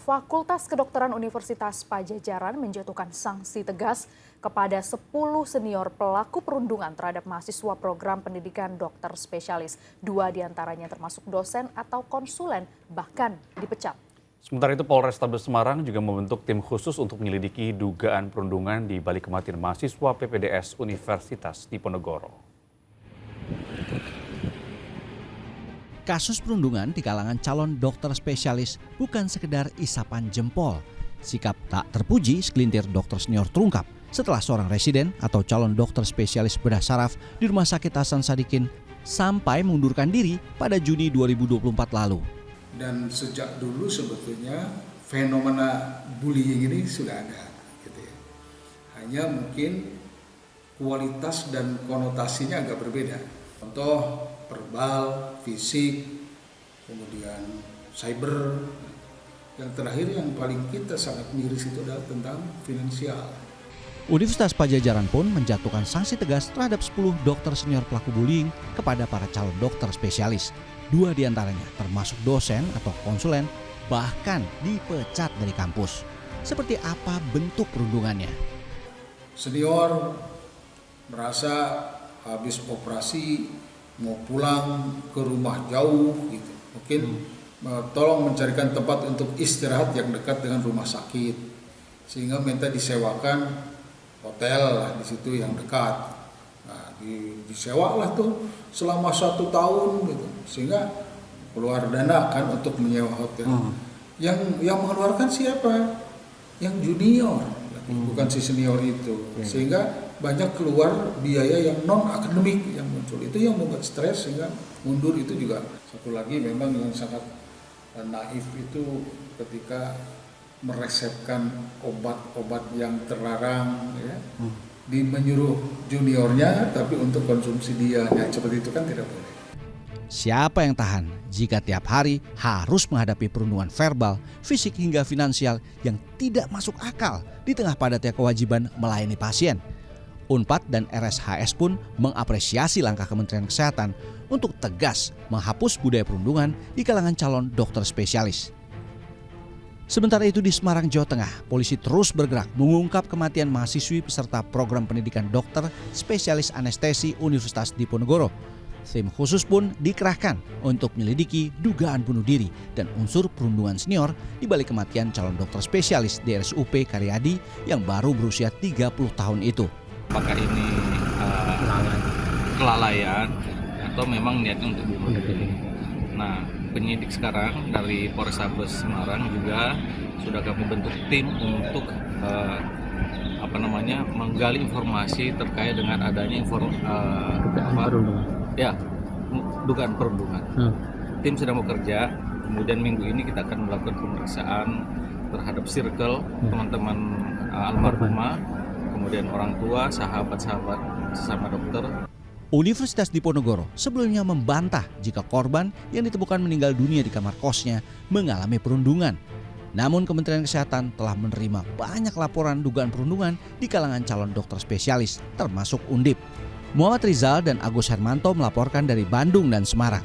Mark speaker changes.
Speaker 1: Fakultas Kedokteran Universitas Padjadjaran menjatuhkan sanksi tegas kepada 10 senior pelaku perundungan terhadap mahasiswa program pendidikan dokter spesialis. 2 diantaranya termasuk dosen atau konsulen bahkan dipecat.
Speaker 2: Sementara itu Polrestabes Semarang juga membentuk tim khusus untuk menyelidiki dugaan perundungan di balik kematian mahasiswa PPDS Universitas Diponegoro.
Speaker 3: Kasus perundungan di kalangan calon dokter spesialis bukan sekedar isapan jempol. Sikap tak terpuji segelintir dokter senior terungkap setelah seorang residen atau calon dokter spesialis bedah saraf di Rumah Sakit Hasan Sadikin sampai mengundurkan diri pada Juni 2024 lalu.
Speaker 4: Dan sejak dulu sebetulnya fenomena bullying ini sudah ada, gitu ya. Hanya mungkin kualitas dan konotasinya agak berbeda. Contoh verbal, fisik, kemudian cyber. Yang terakhir yang paling kita sangat miris itu adalah tentang finansial.
Speaker 3: Universitas Padjadjaran pun menjatuhkan sanksi tegas terhadap 10 dokter senior pelaku bullying kepada para calon dokter spesialis. 2 diantaranya termasuk dosen atau konsulen bahkan dipecat dari kampus. Seperti apa bentuk perundungannya?
Speaker 4: Senior merasa habis operasi mau pulang ke rumah jauh gitu. Mungkin tolong mencarikan tempat untuk istirahat yang dekat dengan rumah sakit. Sehingga minta disewakan hotel lah di situ yang dekat. Nah, disewa lah tuh selama 1 tahun gitu. Sehingga keluar dana kan untuk menyewa hotel. Yang mengeluarkan siapa? Yang junior, bukan si senior itu. Sehingga banyak keluar biaya yang non akademik yang muncul. Itu yang membuat stres sehingga mundur. Itu juga satu lagi memang yang sangat naif itu ketika meresepkan obat-obat yang terlarang ya. Menyuruh juniornya tapi untuk konsumsi dia. Nah, seperti itu kan tidak boleh.
Speaker 3: Siapa yang tahan jika tiap hari harus menghadapi perundungan verbal, fisik hingga finansial yang tidak masuk akal di tengah padatnya kewajiban melayani pasien? Unpad dan RSHS pun mengapresiasi langkah Kementerian Kesehatan untuk tegas menghapus budaya perundungan di kalangan calon dokter spesialis. Sementara itu di Semarang, Jawa Tengah, polisi terus bergerak mengungkap kematian mahasiswi peserta program pendidikan dokter spesialis anestesi Universitas Diponegoro. Tim khusus pun dikerahkan untuk menyelidiki dugaan bunuh diri dan unsur perundungan senior di balik kematian calon dokter spesialis di RSUP Karyadi yang baru berusia 30 tahun itu.
Speaker 5: Apakah ini kelalaian atau memang niatnya untuk bunuh diri? Nah, penyidik sekarang dari Polrestabes Semarang juga sudah kami bentuk tim untuk menggali informasi terkait dengan adanya dugaan perundungan. Tim sedang bekerja. Kemudian minggu ini kita akan melakukan pemeriksaan terhadap circle teman-teman almarhumah, kemudian orang tua, sahabat-sahabat sesama dokter.
Speaker 3: Universitas Diponegoro sebelumnya membantah jika korban yang ditemukan meninggal dunia di kamar kosnya mengalami perundungan. Namun Kementerian Kesehatan telah menerima banyak laporan dugaan perundungan di kalangan calon dokter spesialis termasuk Undip. Muhammad Rizal dan Agus Hermanto melaporkan dari Bandung dan Semarang.